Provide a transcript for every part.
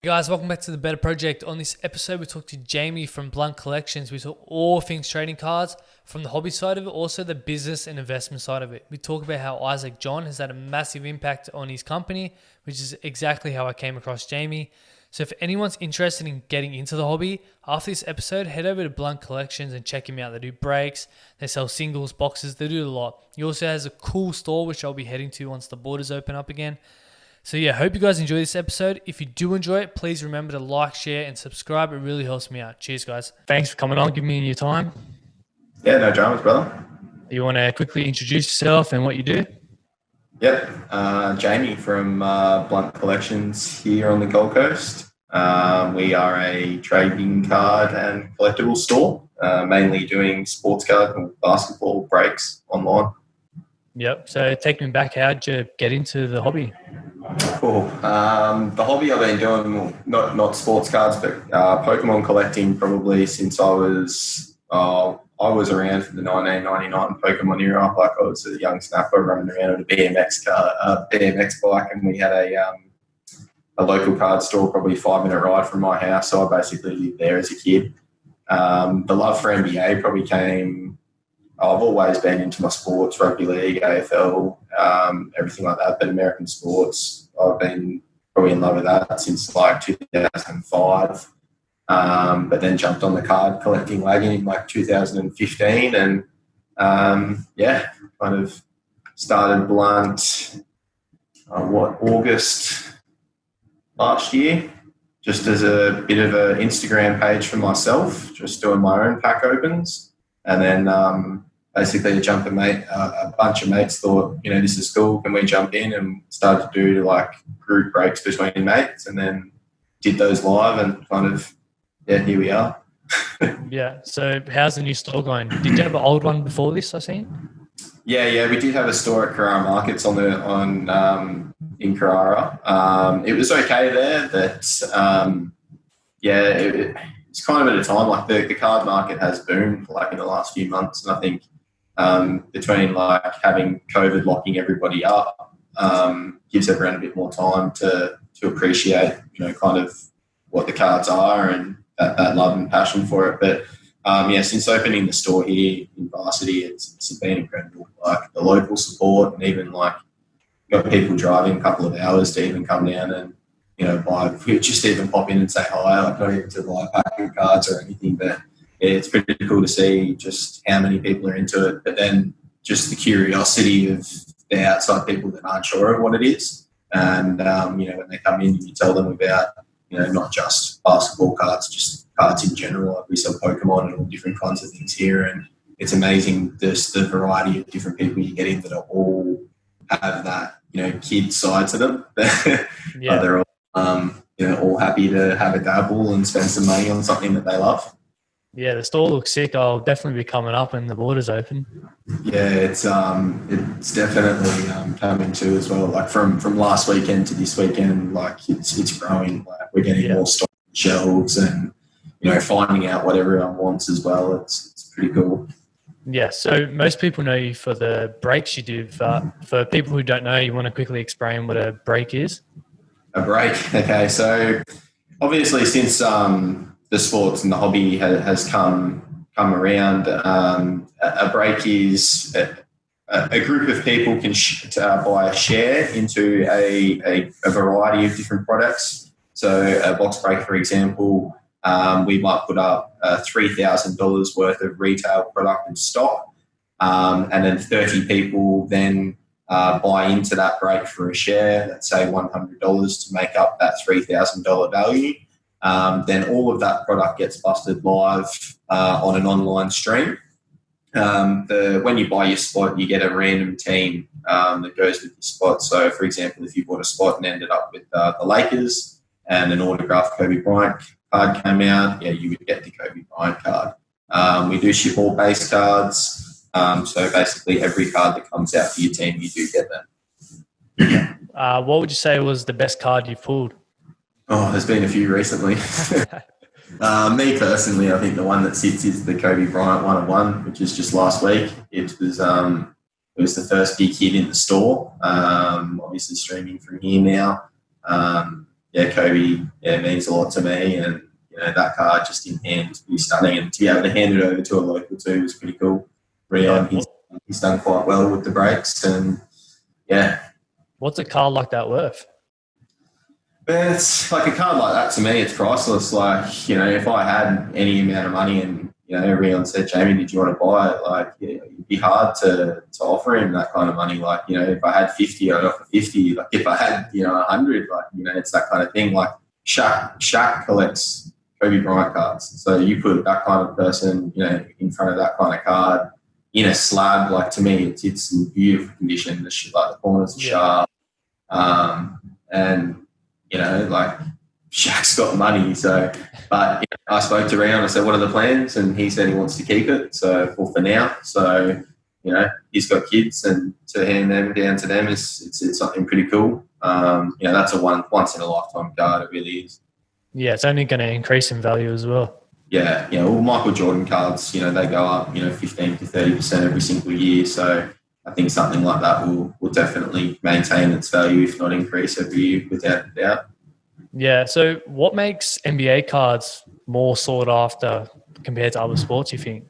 Hey guys, welcome back to the Betar Project. On this episode, we talked to Jamie from Blunt Collections. We talk all things trading cards from the hobby side of it, also the business and investment side of it. We talk about how Issac John has had a massive impact on his company, which is exactly how I came across Jamie. So if anyone's interested in getting into the hobby, after this episode, head over to Blunt Collections and check him out. They do breaks, they sell singles, boxes, they do a lot. He also has a cool store, which I'll be heading to once the borders open up again. So yeah, hope you guys enjoy this episode. If you do enjoy it, please remember to like, share, and subscribe. It really helps me out. Cheers, guys. Thanks for coming on, giving me your time. Yeah, no dramas, brother. You want to quickly introduce yourself and what you do? Yep. Jamie from Blunt Collections here on the Gold Coast. We are a trading card and collectible store, mainly doing sports card and basketball breaks online. Yep. So take me back. How'd you get into the hobby? Cool. The hobby I've been doing, not sports cards, but Pokemon collecting probably since I was around for the 1999 Pokemon era. Like I was a young snapper running around with a BMX bike, and we had a local card store, probably a 5-minute ride from my house. So I basically lived there as a kid. The love for NBA probably came. I've always been into my sports, rugby league, AFL, everything like that, but American sports, I've been probably in love with that since like 2005. But then jumped on the card collecting wagon in like 2015 and, kind of started Blunt, August last year, just as a bit of an Instagram page for myself, just doing my own pack opens. And then basically a bunch of mates thought, this is cool, can we jump in? And started to do like group breaks between mates and then did those live and here we are. Yeah. So how's the new store going? Did you have an old one before this, I seen? Yeah, we did have a store at Carrara Markets in Carrara. It was okay there, but it's kind of at a time like the card market has boomed like in the last few months, and I think between like having COVID locking everybody up gives everyone a bit more time to appreciate kind of what the cards are and that love and passion for it. But since opening the store here in Varsity, it's been incredible. Like the local support, and even like got people driving a couple of hours to even come down and just even pop in and say hi. Like not even to buy a pack of cards or anything, but yeah, it's pretty cool to see just how many people are into it. But then just the curiosity of the outside people that aren't sure of what it is, and when they come in, you tell them about not just basketball cards, just cards in general. Like we sell Pokemon and all different kinds of things here, and it's amazing just the variety of different people you get in that are all have that kid side to them. Yeah. They're all all happy to have a dabble and spend some money on something that they love. Yeah, the store looks sick. I'll definitely be coming up when the borders open. Yeah, it's definitely coming too as well. Like from last weekend to this weekend, like it's growing. Like we're getting more stock on shelves and finding out what everyone wants as well. It's pretty cool. Yeah, so most people know you for the breaks you do. But for people who don't know, you want to quickly explain what a break is? A break. Okay, so obviously since the sports and the hobby has come around, a break is a group of people can buy a share into a variety of different products. So a box break, for example, we might put up $3,000 worth of retail product in stock, and then 30 people then buy into that break for a share, let's say $100 to make up that $3,000 value. Then all of that product gets busted live on an online stream. When you buy your spot, you get a random team that goes with your spot. So, for example, if you bought a spot and ended up with the Lakers and an autographed Kobe Bryant card came out, you would get the Kobe Bryant card. We do ship all base cards. So basically every card that comes out for your team, you do get them. What would you say was the best card you pulled? Oh, there's been a few recently. Me personally, I think the one that sits is the Kobe Bryant 101, which is just last week. It was the first big hit in the store. Obviously streaming from here now. Kobe, means a lot to me, and that card just in hand was pretty stunning, and to be able to hand it over to a local too was pretty cool. Rion, he's done quite well with the breaks, and What's a card like that worth? But it's like a card like that to me, it's priceless. Like, if I had any amount of money and, everyone said, Jamie, did you want to buy it? Like, it'd be hard to offer him that kind of money. Like, if I had 50, I'd offer 50. Like, if I had, 100, like, it's that kind of thing. Like, Shaq collects Kobe Bryant cards. So you put that kind of person, in front of that kind of card in a slab. Like, to me, it's in beautiful condition. The corners are sharp. And, like Shaq's got money. So, but I spoke to Rion. I said, what are the plans? And he said he wants to keep it. So, for now. So, he's got kids, and to hand them down to them it's something pretty cool. That's a once in a lifetime card. It really is. Yeah, it's only going to increase in value as well. Yeah. Well, Michael Jordan cards, they go up, 15 to 30% every single year. So, I think something like that will definitely maintain its value, if not increase every year, without a doubt. Yeah. So what makes NBA cards more sought after compared to other sports, you think?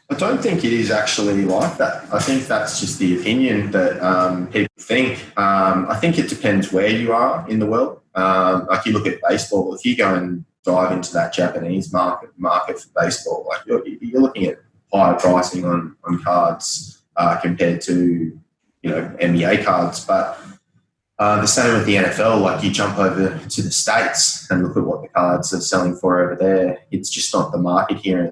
I don't think it is actually like that. I think that's just the opinion that people think. I think it depends where you are in the world. Like you look at baseball, if you go and dive into that Japanese market for baseball, like you're looking at higher pricing on cards. Compared to, NBA cards. But the same with the NFL, like you jump over to the States and look at what the cards are selling for over there. It's just not the market here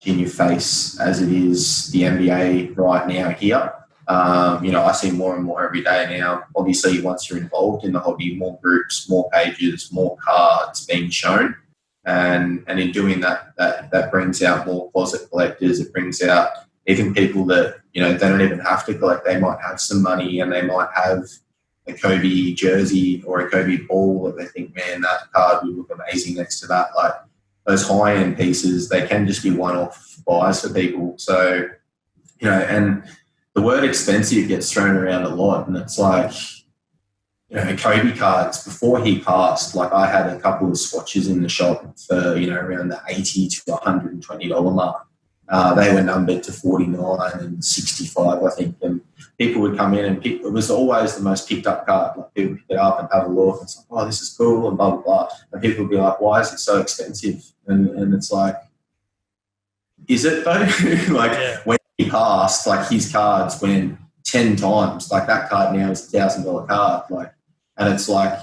in your face as it is the NBA right now here. I see more and more every day now. Obviously, once you're involved in the hobby, more groups, more pages, more cards being shown. And in doing that brings out more closet collectors. It brings out even people that, they don't even have to collect. They might have some money and they might have a Kobe jersey or a Kobe ball that they think, man, that card would look amazing next to that. Like those high-end pieces, they can just be one-off buys for people. So, and the word expensive gets thrown around a lot. And it's like, Kobe cards, before he passed, like I had a couple of swatches in the shop for, around the $80 to $120 mark. They were numbered to 49 and 65, I think. And people would come in and it was always the most picked up card. Like people pick it up and have a look and it's like, oh, this is cool and blah, blah, blah. And people would be like, why is it so expensive? And it's like, is it though? When he passed, like his cards went 10 times. Like that card now is $1,000 card. Like, and it's like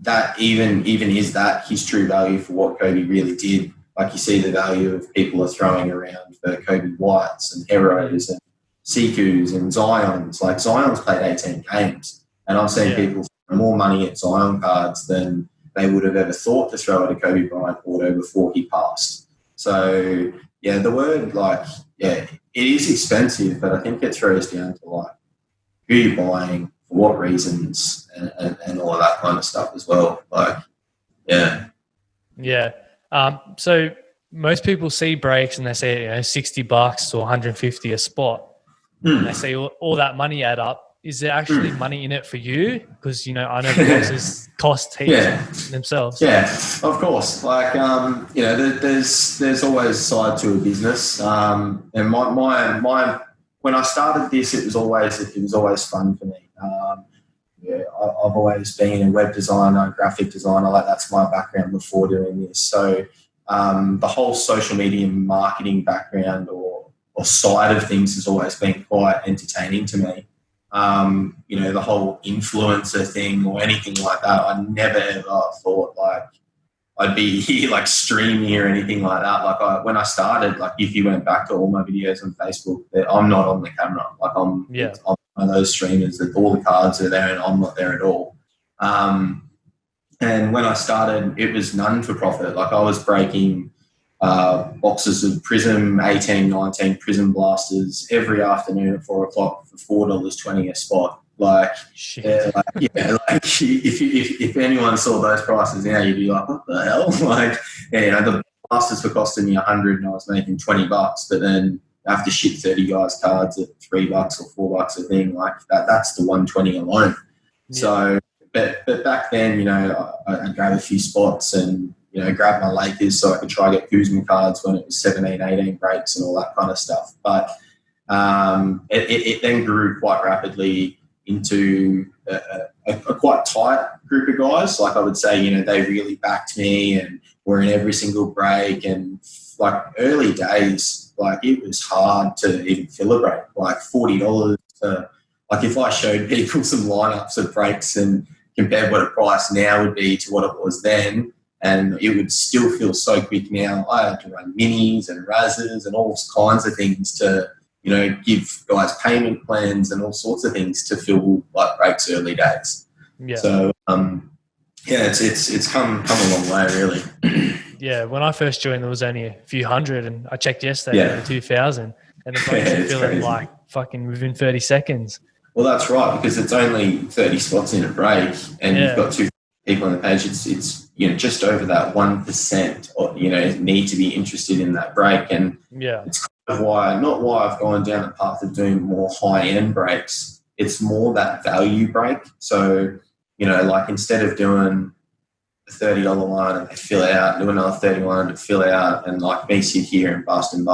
that even is that his true value for what Kobe really did. Like you see the value of people are throwing around for Kobe Whites and Heroes and Sikus and Zions. Like Zion's played 18 games and I've seen people throw more money at Zion cards than they would have ever thought to throw at a Kobe Bryant auto before he passed. So, the word it is expensive, but I think it throws down to like who you're buying, for what reasons and all of that kind of stuff as well. So most people see breaks and they say, $60 or 150 a spot. And they see all that money add up. Is there actually money in it for you? Because, I know the boxes cost heaps themselves. Yeah, of course. Like, there's always a side to a business. And my when I started this, it was always fun for me. I've always been a web designer, graphic designer. Like that's my background before doing this. So the whole social media marketing background or side of things has always been quite entertaining to me. The whole influencer thing or anything like that, I never ever thought like I'd be here like streaming or anything like that. Like when I started, like if you went back to all my videos on Facebook, I'm not on the camera. Like I'm one of those streamers that all the cards are there and I'm not there at all. And when I started, it was none for profit. Like I was breaking boxes of Prism 18, 19 Prism blasters every afternoon at 4 o'clock for $4.20 a spot. Like, if anyone saw those prices now, you'd be like, what the hell? Like, the blasters were costing me $100 and I was making $20, but then I have to ship 30 guys cards at $3 or $4 a thing. Like that's the $120 alone. Yeah. So but back then, I'd grab a few spots and, grab my Lakers so I could try to get Kuzma cards when it was 17, 18 breaks and all that kind of stuff. But it then grew quite rapidly into a quite tight group of guys. Like I would say, they really backed me and were in every single break. And like early days, like it was hard to even fill a break. Like $40 to, like if I showed people some lineups of breaks and compared what a price now would be to what it was then, and it would still feel so quick now. I had to run minis and razzes and all kinds of things to, give guys payment plans and all sorts of things to fill like breaks early days. Yeah. So, it's come a long way, really. Yeah. When I first joined, there was only a few hundred, and I checked yesterday, 2,000, and the breaks are filling like fucking within 30 seconds. Well, that's right, because it's only 30 spots in a break, and you've got 2 people on the page. It's just over that 1%, or, need to be interested in that break, and it's kind of not why I've gone down the path of doing more high-end breaks. It's more that value break. So, like instead of doing a $30 one and they fill out, do another $31 to fill out, and like me sit here and bust and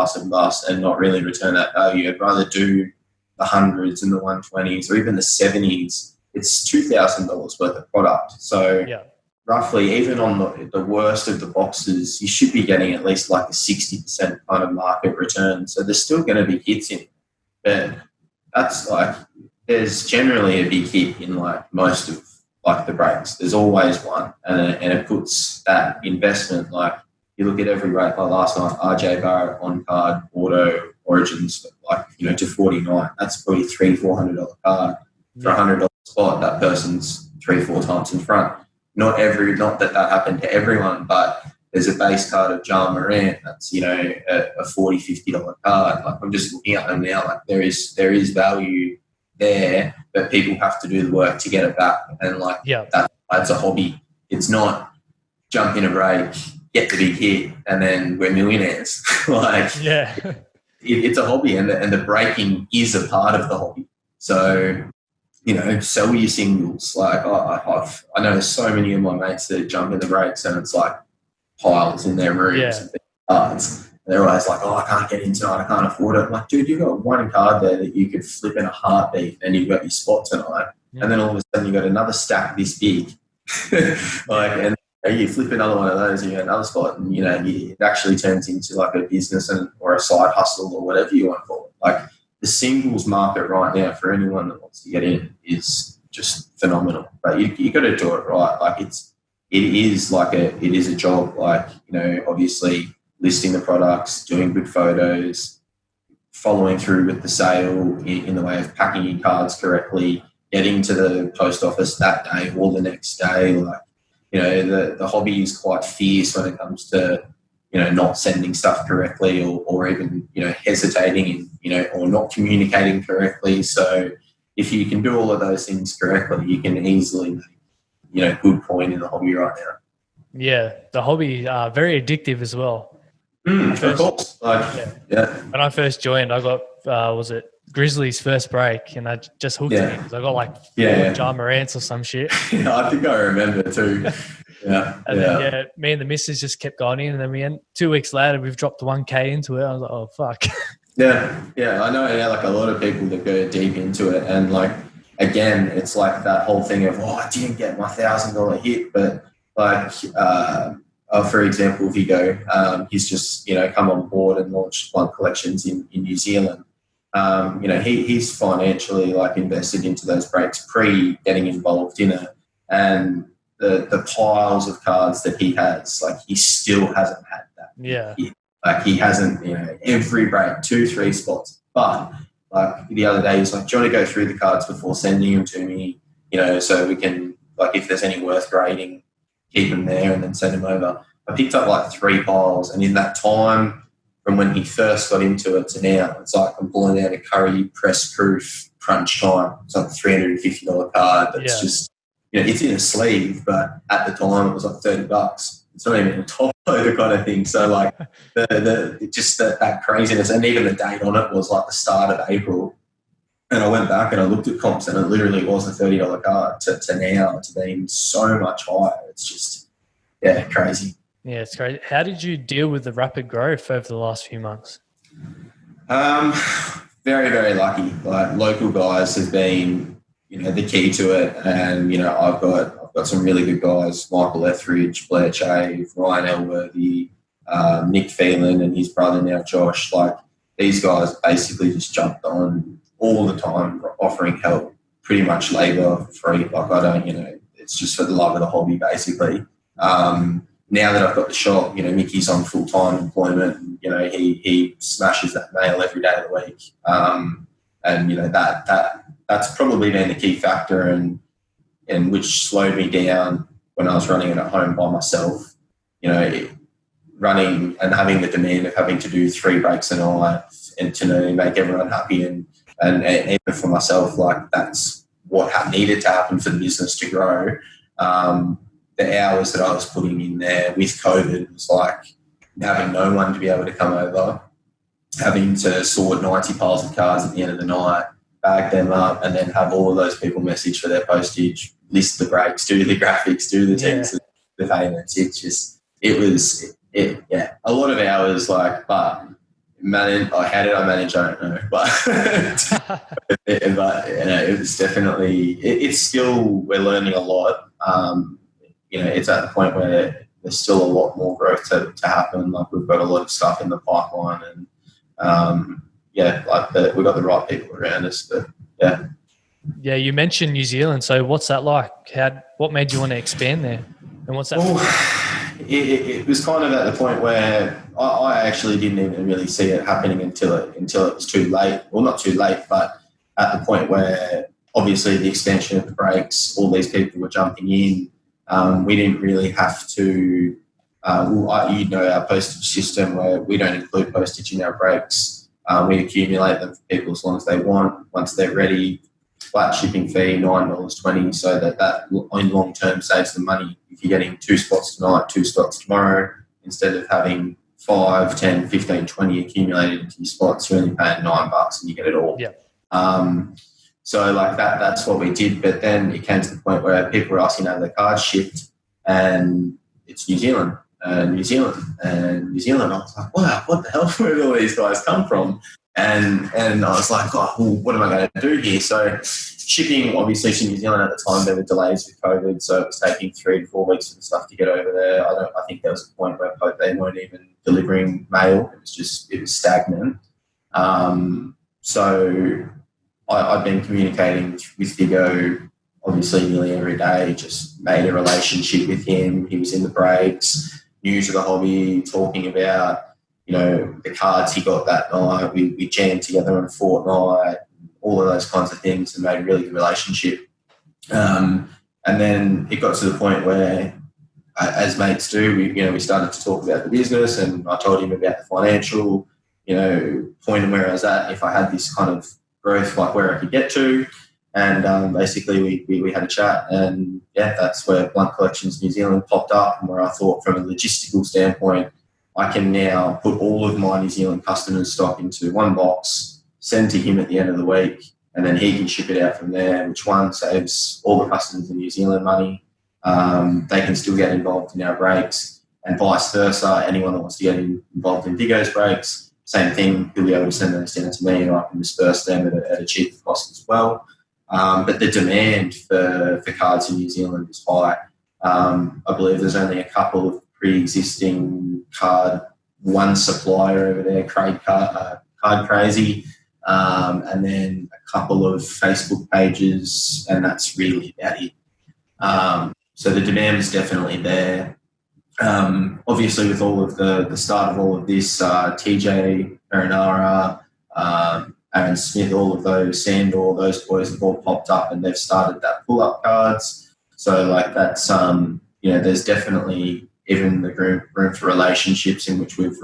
not really return that value, I'd rather do the hundreds and the 120s or even the 70s. It's $2,000 worth of product. So roughly, even on the worst of the boxes, you should be getting at least like a 60% kind of market return. So there's still going to be hits in it. But that's like, there's generally a big hit in like most of like the breaks. There's always one. And it puts that investment, like you look at every break, like last night, RJ Barrett on card, auto, origins, like, to 49. That's probably $300-400 card. For $100 spot, that person's 3-4 times in front. Not that happened to everyone, but there's a base card of John Morant that's, a $40-50 card. Like I'm just looking at them now, like there is value there, but people have to do the work to get it back. And like that's a hobby. It's not jump in a break, get the big hit, and then we're millionaires. It's a hobby, and the breaking is a part of the hobby. So, sell your singles. Like I know so many of my mates that jump in the breaks and it's like piles in their rooms and cards. They're always like, I can't get into it, I can't afford it. I'm like, dude, you've got one card there that you could flip in a heartbeat and you've got your spot tonight. And then all of a sudden you've got another stack this big. And you flip another one of those and you get another spot, and, it actually turns into like a business or a side hustle or whatever you want to call it. Like, the singles market right now for anyone that wants to get in is just phenomenal. But you got to do it right. Like it is a job. Like, obviously listing the products, doing good photos, following through with the sale in the way of packing your cards correctly, getting to the post office that day or the next day. Like, the hobby is quite fierce when it comes to not sending stuff correctly or even, hesitating and, or not communicating correctly. So if you can do all of those things correctly, you can easily make, good point in the hobby right now. Yeah. The hobby, very addictive as well. Of course. When I first joined, I got, was it Grizzlies first break, and I just hooked it because I got like John Morant's or some shit. I think I remember too. Then me and the missus just kept going in, and then 2 weeks later we've dropped 1K into it. I was like, oh fuck. I know. Like a lot of people that go deep into it, and like again, it's like that whole thing of I didn't get my $1,000 hit, but like for example, Vigo, he's just come on board and launched Blunt Collections in New Zealand. He's financially like invested into those breaks pre getting involved in it, and the piles of cards that he has, like he still hasn't had that. He hasn't, every break 2-3 spots. But like the other day, he's like, "Do you want to go through the cards before sending them to me? So we can, like, if there's any worth grading, keep them there and then send them over." I picked up like 3 piles, and in that time, from when he first got into it to now, it's like I'm pulling out a Curry press proof crunch time. It's like a $350 card that's just, it's in a sleeve, but at the time it was like $30. It's not even a top loader kind of thing. So like that craziness, and even the date on it was like the start of April. And I went back and I looked at comps, and it literally was a $30 card to now to being so much higher. It's just, yeah, crazy. Yeah, it's great. How did you deal with the rapid growth over the last few months? Um, very, very lucky. Like, local guys have been, the key to it. And, I've got some really good guys, Michael Etheridge, Blair Chave, Ryan Elworthy, Nick Phelan and his brother now, Josh. Like, these guys basically just jumped on all the time, offering help, pretty much labour free. Like, I don't, it's just for the love of the hobby, basically. Now that I've got the shop, Mickey's on full-time employment, and, he smashes that nail every day of the week. And, that's probably been the key factor, and which slowed me down when I was running it at home by myself. Running and having the demand of having to do 3 breaks a night and to make everyone happy, and even for myself, like, that's what needed to happen for the business to grow. The hours that I was putting in there with COVID was like having no one to be able to come over, having to sort 90 piles of cards at the end of the night, bag them up, and then have all of those people message for their postage, list the breaks, do the graphics, do the text, the payments. A lot of hours, like, but how did I manage? I don't know, but it was definitely. It's still, we're learning a lot. It's at the point where there's still a lot more growth to happen. Like, we've got a lot of stuff in the pipeline, and we've got the right people around us. But yeah. Yeah, you mentioned New Zealand. So what's that like? What made you want to expand there? And what's that? Well, it was kind of at the point where I actually didn't even really see it happening until it was too late. Well, not too late, but at the point where obviously the extension of the breaks, all these people were jumping in. We didn't really have to, our postage system, where we don't include postage in our breaks. We accumulate them for people as long as they want. Once they're ready, flat shipping fee, $9.20, so that in long term saves them money. If you're getting 2 spots tonight, 2 spots tomorrow, instead of having 5, 10, 15, 20 accumulated into your spots, you're only paying $9 and you get it all. Yeah. So like that's what we did. But then it came to the point where people were asking to have their cards shipped, and it's New Zealand. New Zealand. I was like, wow, what the hell? Where did all these guys come from? And I was like, oh, well, what am I going to do here? So shipping, obviously, to New Zealand at the time, there were delays with COVID, so it was taking 3 to 4 weeks for the stuff to get over there. I think there was a point where they weren't even delivering mail. It was stagnant. So I've been communicating with Vigo, obviously, nearly every day, just made a relationship with him. He was in the breaks, new to the hobby, talking about, the cards he got that night. We jammed together on a fortnight, all of those kinds of things, and made a really good relationship. And then it got to the point where, as mates do, we started to talk about the business, and I told him about the financial, point and where I was at, if I had this kind of growth, like where I could get to. And basically we had a chat, and that's where Blunt Collections New Zealand popped up, and where I thought, from a logistical standpoint, I can now put all of my New Zealand customers' stock into one box, send to him at the end of the week, and then he can ship it out from there, which one saves all the customers in New Zealand money. They can still get involved in our breaks, and vice versa. Anyone that wants to get involved in Vigo's breaks, same thing. He'll be able to send those down to me, and I can disperse them at a cheaper cost as well. But the demand for cards in New Zealand is high. I believe there's only a couple of pre-existing one supplier over there, Card Crazy, and then a couple of Facebook pages, and that's really about it. So the demand is definitely there. Obviously, with all of the start of all of this, TJ, Marinara, Aaron Smith, all of those, Sandor, those boys have all popped up, and they've started that pull-up cards. So like that's, there's definitely even the room for relationships in which we've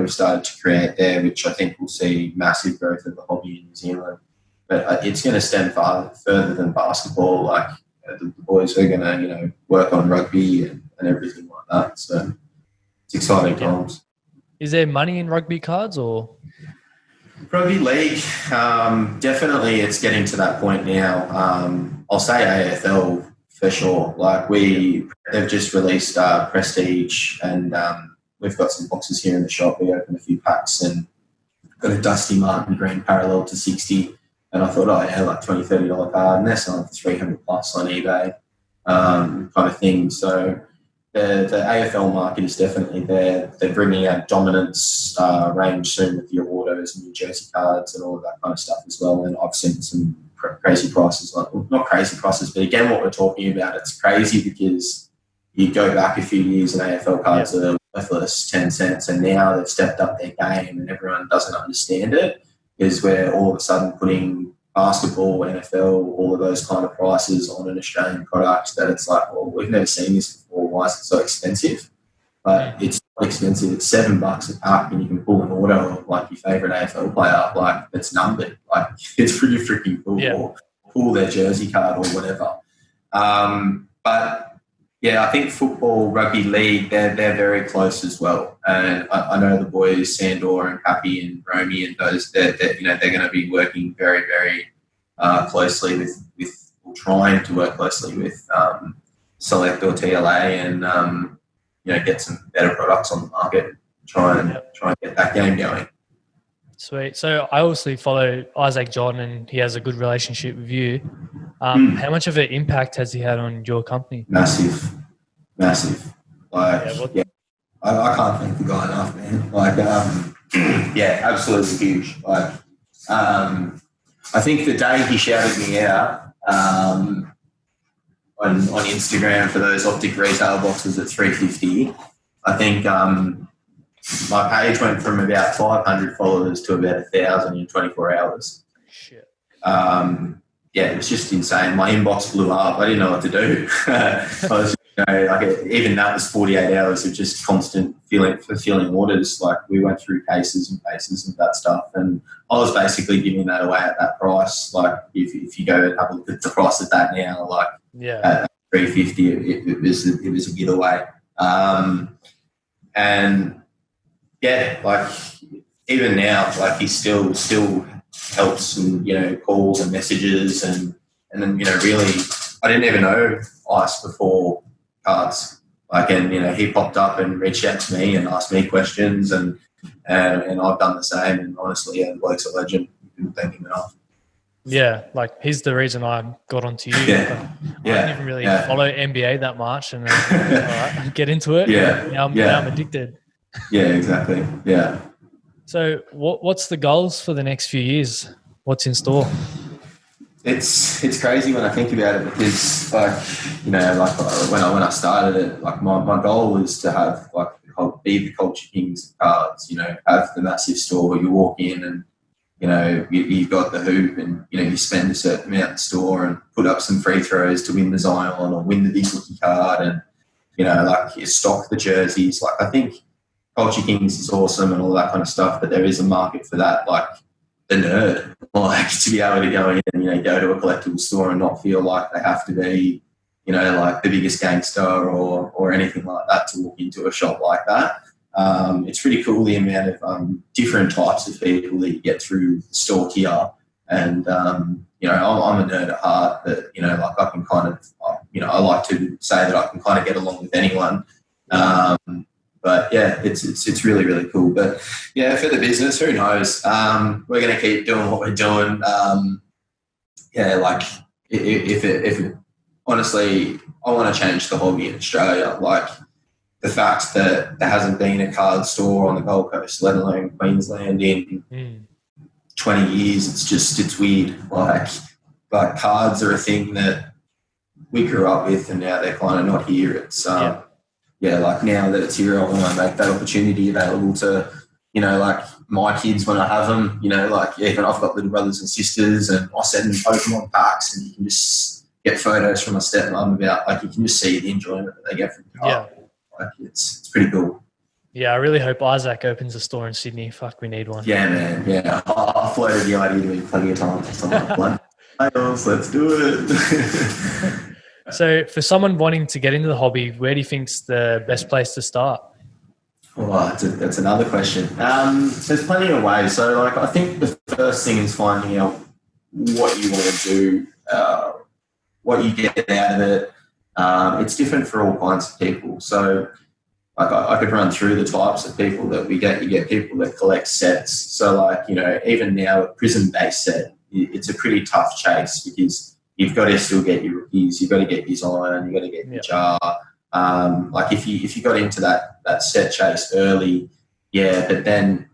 started to create there, which I think will see massive growth of the hobby in New Zealand. But it's going to stem further than basketball. Like the boys are going to, work on rugby and everything like that. So it's exciting times. Is there money in rugby cards or? Rugby league, definitely it's getting to that point now. I'll say AFL for sure. Like they've just released Prestige, and we've got some boxes here in the shop. We opened a few packs and got a Dusty Martin green parallel to 60. And I thought, oh yeah, like $20, $30 card, and they're selling for 300 plus on eBay, kind of thing. So the AFL market is definitely there. They're bringing out dominance range soon with your autos and your jersey cards and all of that kind of stuff as well. And I've seen some crazy prices, like, well, not crazy prices, but again, what we're talking about, it's crazy because you go back a few years and AFL cards are worthless 10 cents, and now they've stepped up their game and everyone doesn't understand it. Is where all of a sudden putting basketball, NFL, all of those kind of prices on an Australian product that it's like, well, we've never seen this before. Why is it so expensive? But it's not expensive. It's $7 a pack, and you can pull an auto of like your favourite AFL player, like that's numbered. Like it's pretty freaking cool. Yeah. Or pull their jersey card or whatever. But yeah, I think football, rugby league, they're very close as well. And I know the boys, Sandor and Happy and Romy and those, they're going to be working very, very closely with trying to work closely with Select or TLA and get some better products on the market. Try and get that game going. Sweet. So I obviously follow Issac John, and he has a good relationship with you. How much of an impact has he had on your company? Massive. Like, I can't thank the guy enough, man. Like, absolutely huge. Like, I think the day he shouted me out on Instagram for those optic retail boxes at $350, I think my page went from about 500 followers to about 1,000 in 24 hours. Shit. It was just insane. My inbox blew up. I didn't know what to do. I was, even that was 48 hours of just constant fulfilling orders. Like, we went through cases and cases of that stuff, and I was basically giving that away at that price. Like, if you go and have a look at the price of that now, like at $350, it was a giveaway. And yeah, like even now, like he still helps and calls and messages and then really I didn't even know Ice before cards. Like, and he popped up and reached out to me and asked me questions and I've done the same, and honestly, the bloke's a legend. You couldn't thank him enough. Yeah, like he's the reason I got onto you. I didn't even really follow NBA that much, and all right, get into it. Now I'm addicted. Yeah, exactly. Yeah. So what's the goals for the next few years? What's in store? It's crazy when I think about it, because when I started it, like my goal was to have be the culture kings of cards, have the massive store. You walk in and you've got the hoop and you spend a certain amount in the store and put up some free throws to win the Zion or win the big rookie card, and you stock the jerseys. Like, I think Culture Kings is awesome and all that kind of stuff, but there is a market for that, like the nerd, like to be able to go in and go to a collectible store and not feel like they have to be like the biggest gangster or anything like that to walk into a shop like that. It's pretty cool the amount of different types of people that you get through the store here, and I'm a nerd at heart, but like I can kind of I like to say that I can kind of get along with anyone. But yeah, it's really, really cool. But yeah, for the business, who knows? We're going to keep doing what we're doing. If honestly, I want to change the hobby in Australia. Like, the fact that there hasn't been a card store on the Gold Coast, let alone Queensland, in 20 years, it's weird. Like cards are a thing that we grew up with, and now they're kind of not here. It's like now that it's here, I want to make that opportunity available to, like my kids when I have them, even I've got little brothers and sisters, and I send them Pokemon packs, and you can just get photos from my stepmom about, like, you can just see the enjoyment that they get from the card. Like, it's pretty cool. Yeah, I really hope Issac opens a store in Sydney. Fuck, we need one. Yeah, man. Yeah, I floated the idea to me plenty of times. So I'm like, let's do it. So for someone wanting to get into the hobby, where do you think's the best place to start? Well, that's another question. There's plenty of ways. So, like, I think the first thing is finding out what you want to do, what you get out of it. It's different for all kinds of people. So, like, I could run through the types of people that we get. You get people that collect sets. So, like, even now a prism-based set, it's a pretty tough chase because you've got to still get your rookies, you've got to get your Zion, you've got to get your Jar. Like if you got into that set chase early, yeah, but then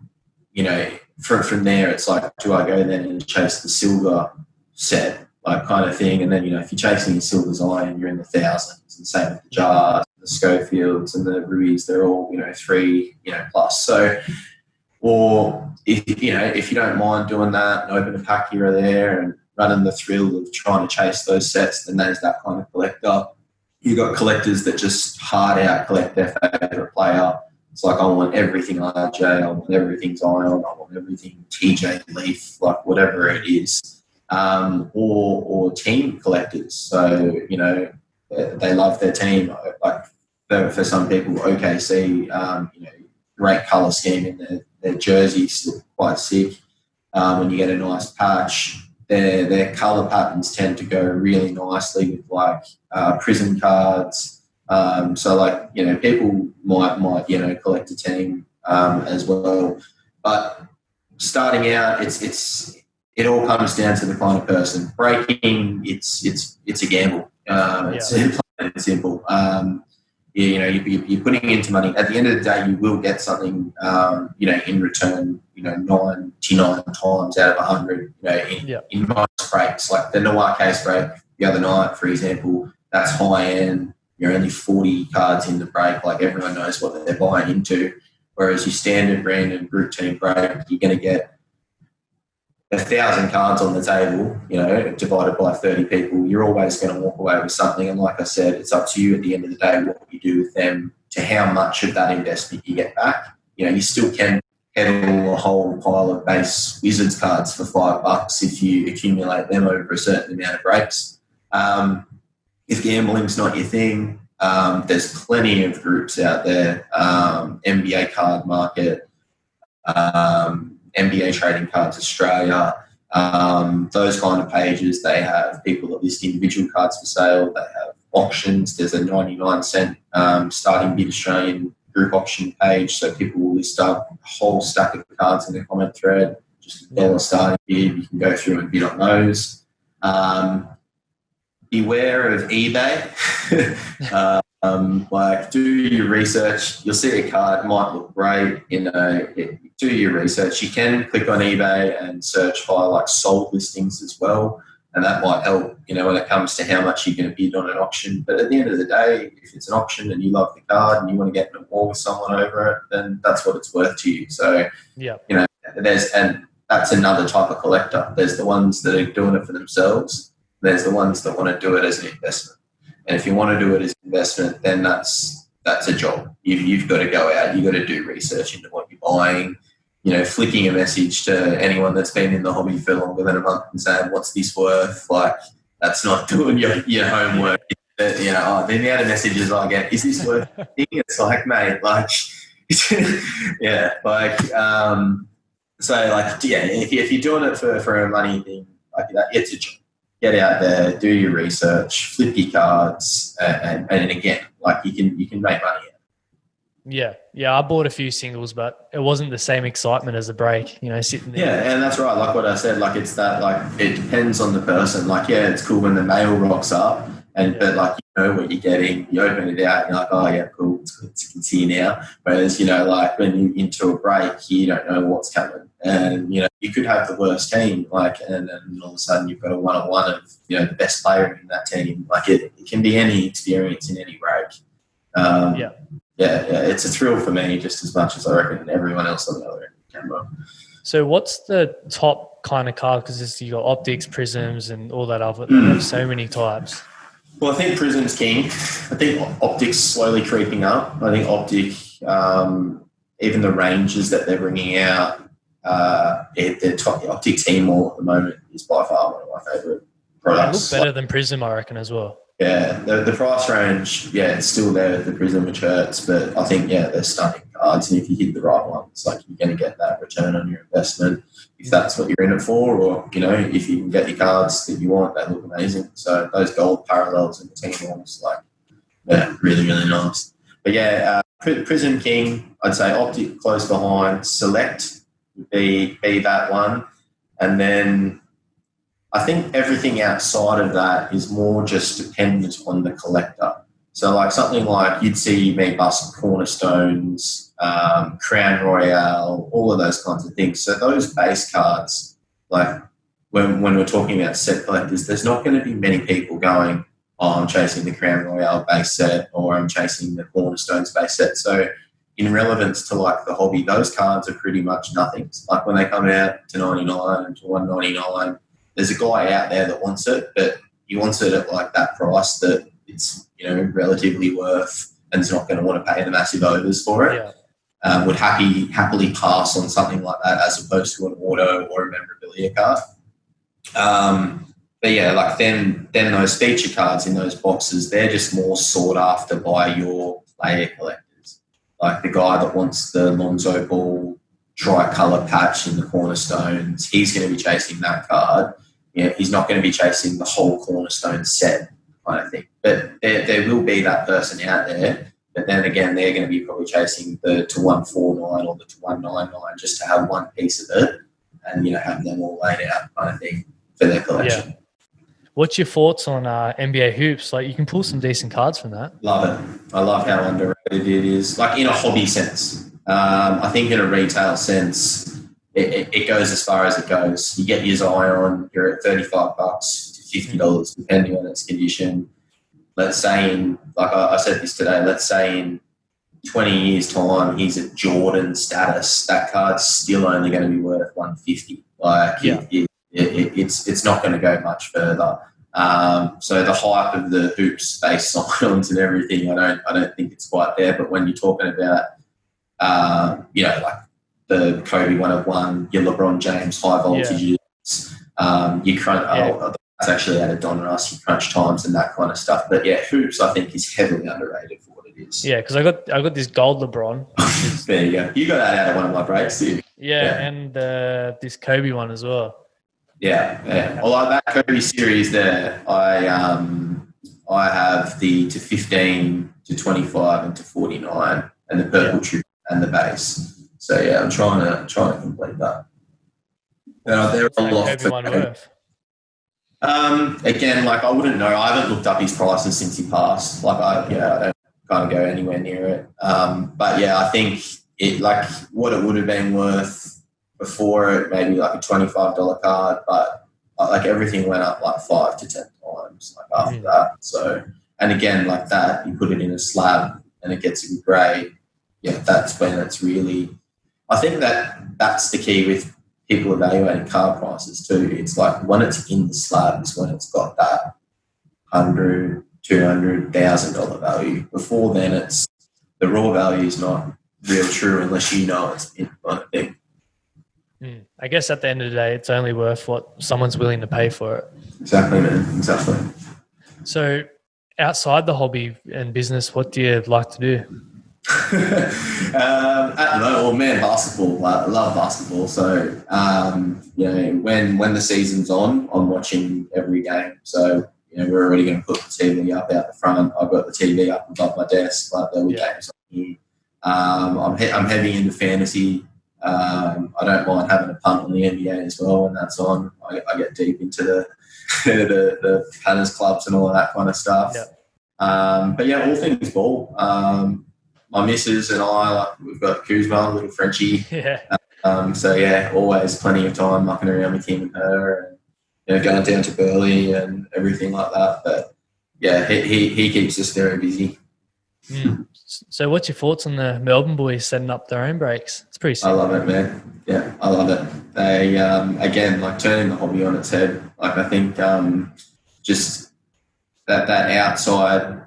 from there it's like, do I go then and chase the silver set, like kind of thing, and then if you're chasing your silver Zion, you're in the thousands, and same with the Jars, the Schofields, and the Ruies, they're all 3 plus. So, or if you don't mind doing that and open a pack here or there and running the thrill of trying to chase those sets, then there's that kind of collector. You've got collectors that just hard out collect their favourite player. It's like, I want everything RJ, I want everything Zion, I want everything TJ Leaf, like whatever it is. Or team collectors. So, they love their team. Like for some people, OKC, great colour scheme in their jerseys, look quite sick. When you get a nice patch, their colour patterns tend to go really nicely with like prism cards. So like, people might collect a team as well. But starting out, it all comes down to the kind of person. Breaking, it's a gamble. It's simple. You're putting into money. At the end of the day, you will get something, in return, 99 times out of 100, in most breaks. Like the Noir case break the other night, for example, that's high end. You're only 40 cards in the break. Like everyone knows what they're buying into. Whereas your standard brand and group team break, you're going to get 1,000 cards on the table, divided by 30 people. You're always going to walk away with something. And like I said, it's up to you at the end of the day what you do with them, to how much of that investment you get back. You still can peddle a whole pile of base Wizards cards for $5 if you accumulate them over a certain amount of breaks. If gambling's not your thing, there's plenty of groups out there, NBA card market, NBA Trading Cards Australia, those kind of pages. They have people that list individual cards for sale. They have auctions. There's a 99-cent starting bid Australian group auction page, so people will list up a whole stack of cards in the comment thread, just a dollar starting bid. You can go through and bid on those. Beware of eBay. Like, do your research. You'll see a card might look great. Do your research. You can click on eBay and search by like sold listings as well, and that might help. When it comes to how much you're going to bid on an auction. But at the end of the day, if it's an auction and you love the card and you want to get in a war with someone over it, then that's what it's worth to you. So and that's another type of collector. There's the ones that are doing it for themselves. There's the ones that want to do it as an investment. And if you want to do it as an investment, then that's a job. You've got to go out. You've got to do research into what you're buying. Flicking a message to anyone that's been in the hobby for longer than a month and saying, what's this worth? Like, that's not doing your homework. The amount of messages I get, is this worth a thing? It's like, mate, like, yeah, like, if you're doing it for a money thing like that, it's a job. Get out there, do your research, flip your cards, and again, like you can make money. Yeah, I bought a few singles, but it wasn't the same excitement as a break, sitting there. Yeah, and that's right. Like what I said, like it's that, like it depends on the person. Like, yeah, it's cool when the mail rocks up, but like what you're getting, you open it out, and you're like, oh yeah, cool, it's here now. Whereas like when you're into a break, you don't know what's coming, and you could have the worst team, like, and all of a sudden you've got a one-on-one of the best player in that team. Like it can be any experience in any break. Yeah, it's a thrill for me just as much as I reckon everyone else on the other end of the camera. So what's the top kind of card? Because you got optics, prisms, and all that other. They have so many types. Well, I think prism's king. I think optics slowly creeping up. I think optic, even the ranges that they're bringing out, the optic team all at the moment is by far one of my favourite products. They look better than prism, I reckon, as well. Yeah, the price range, it's still there, the prism and shirts, but I think, they're stunning cards, and if you hit the right ones, like you're going to get that return on your investment if that's what you're in it for, or if you can get your cards that you want, they look amazing. So those gold parallels and the team ones, like, yeah, really, really nice. But yeah, Prism King, I'd say Optic close behind. Select would be that one, and then I think everything outside of that is more just dependent on the collector. So like something like you'd see me bust Cornerstones, Crown Royale, all of those kinds of things. So those base cards, like when we're talking about set collectors, there's not going to be many people going, oh, I'm chasing the Crown Royale base set, or I'm chasing the Cornerstones base set. So in relevance to like the hobby, those cards are pretty much nothing. Like when they come out to 99 and to 199, there's a guy out there that wants it, but he wants it at like that price that it's relatively worth, and is not going to want to pay the massive overs for it. Yeah. Would happily pass on something like that as opposed to an auto or a memorabilia card. But yeah, like then those feature cards in those boxes, they're just more sought after by your player collectors. Like the guy that wants the Lonzo Ball tricolour patch in the Cornerstones, he's going to be chasing that card. He's not going to be chasing the whole Cornerstone set kind of thing. But there will be that person out there. But then again, they're going to be probably chasing the to 149 or the to 199 just to have one piece of it and, have them all laid out kind of thing for their collection. Yeah. What's your thoughts on NBA hoops? Like, you can pull some decent cards from that. Love it. I love how underrated it is. Like in a hobby sense. I think in a retail sense, it goes as far as it goes. You get your Zion, you're at $35 to $50, depending on its condition. Let's say I said this today, let's say in 20 years' time, he's at Jordan status. That card's still only going to be worth $150. Like, it's not going to go much further. So the hype of the hoops space signs and everything, I don't think it's quite there. But when you're talking about, like the Kobe 101, your LeBron James high voltages, you crunch. That's actually out of Don Russ, your crunch times and that kind of stuff. But yeah, hoops I think is heavily underrated for what it is. Yeah, because I got this gold LeBron. There you go. You got that out of one of my breaks, did you? Yeah, and this Kobe one as well. Yeah. Well, like that Kobe series there, I have the to 15, to 25, and to 49, and the purple trip and the base. So yeah, I'm trying to complete that. They're a lot. Kobe one worth? Again, like I wouldn't know. I haven't looked up his prices since he passed. Like I don't kind of go anywhere near it. But yeah, I think it like what it would have been worth before it, maybe like a $25 card, but like everything went up like 5 to 10 times like after that. So, and again, like that, you put it in a slab and it gets a good grade. Yeah, that's when it's really. I think that's the key with people evaluating car prices too. It's like when it's in the slabs, when it's got that $100,000, $200,000 value. Before then, it's the raw value is not real true unless you know it's in kind of thing. I guess at the end of the day, it's only worth what someone's willing to pay for it. Exactly, man. Exactly. So outside the hobby and business, what do you like to do? At the moment, basketball. I love basketball. So, when the season's on, I'm watching every game. So, we're already going to put the TV up out the front. I've got the TV up above my desk, like the games on here. I'm heavy into fantasy. I don't mind having a punt on the NBA as well when that's on. I get deep into the punters clubs and all of that kind of stuff. Yeah. But yeah, all things ball. My missus and I, we've got Kuzma, a little Frenchie. Yeah. So yeah, always plenty of time mucking around with him and her, and going down to Burley and everything like that. But yeah, he keeps us very busy. So what's your thoughts on the Melbourne boys setting up their own breaks? It's pretty sick. I love it, man. Yeah, I love it. They, again, like turning the hobby on its head. Like I think just that outside,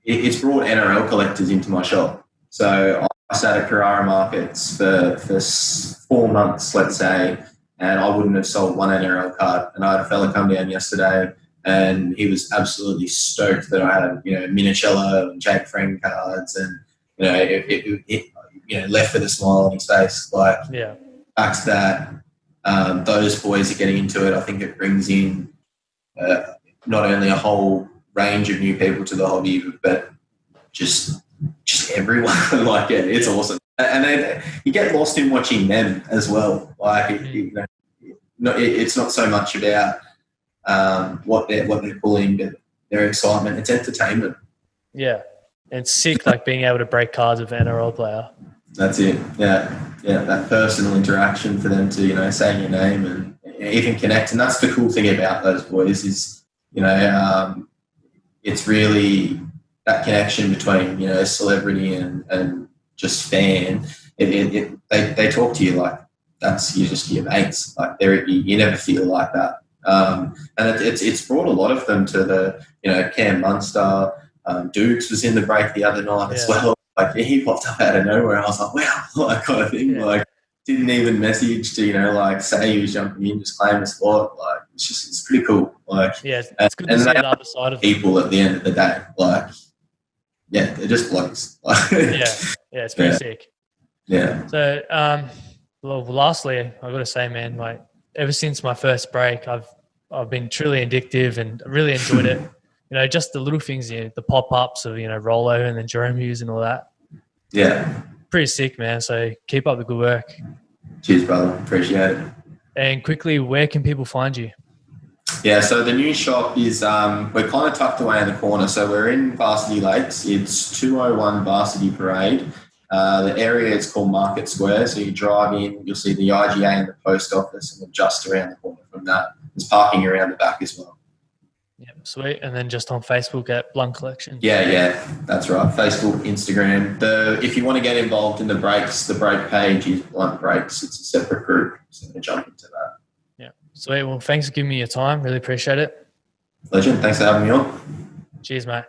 it's brought NRL collectors into my shop. So I sat at Carrara Markets for 4 months, let's say, and I wouldn't have sold one NRL card. And I had a fella come down yesterday and he was absolutely stoked that I had, Minicello and Jake Friend cards and left with a smile on his face. Like, Yeah. backs that. Those boys are getting into it. I think it brings in not only a whole range of new people to the hobby, but just everyone. Like, it's awesome. And then you get lost in watching them as well. Like, it's not so much about what they're pulling, but their excitement. It's entertainment. Yeah. And it's sick, like being able to break cards with an NRL player. That's it. Yeah. That personal interaction for them to, say your name and even connect. And that's the cool thing about those boys is, it's really that connection between, celebrity and just fan. They talk to you like you're just your mates. Like, you never feel like that. And it's brought a lot of them to the, Cam Munster. Dukes was in the break the other night as well. Like, he popped up out of nowhere. I was like, wow, like, kind of thing. Yeah. Like, didn't even message to, say he was jumping in, just claim a spot. Like, it's pretty cool. Like, yeah, it's good to see the other side of people at the end of the day. Like, yeah, they're just blokes. Yeah, it's pretty sick. Yeah. So, lastly, I've got to say, man, like, ever since my first break, I've been truly addictive and really enjoyed it. Just the little things, the pop-ups of, Rolo and then Jerome Hughes and all that. Yeah. Pretty sick, man. So keep up the good work. Cheers, brother. Appreciate it. And quickly, where can people find you? Yeah, so the new shop is, we're kind of tucked away in the corner. So we're in Varsity Lakes. It's 201 Varsity Parade. The area is called Market Square. So you drive in, you'll see the IGA and the post office, and we're just around the corner from that. There's parking around the back as well. Yeah, sweet. And then just on Facebook at Blunt Collections. Yeah, that's right. Facebook, Instagram. If you want to get involved in the breaks, the break page is Blunt Breaks. It's a separate group, so jump into that. Yeah, sweet. Well, thanks for giving me your time. Really appreciate it. Legend. Thanks for having me on. Cheers, mate.